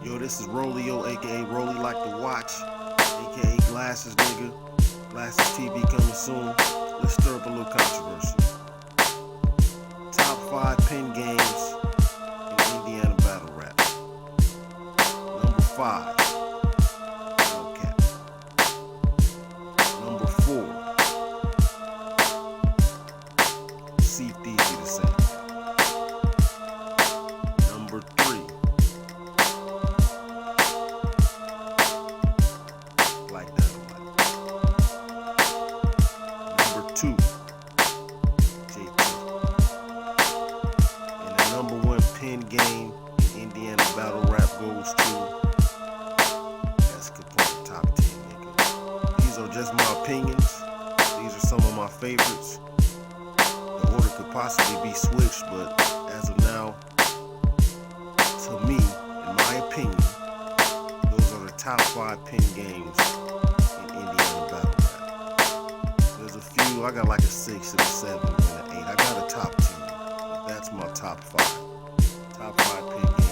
Yo, this is Rolio, aka Rolly Like to Watch, aka Glasses Nigga. Glasses TV coming soon. Let's stir up a little controversy. Top 5 pen games in Indiana battle rap. Number 5, no cap. Number 4, see if these be the same. Number 3, like that or like. Number 2, JT. And the number 1 pen game in Indiana battle rap goes to, that's Capone, top 10, nigga. These are just my opinions. These are some of my favorites. The order could possibly be switched, but as of now, to me, in my opinion, those are the top 5 pen games in Indiana battle rap. There's a few, I got like a 6 and a 7 and an 8. I got a top 10. That's my top 5. Top 5 pen games.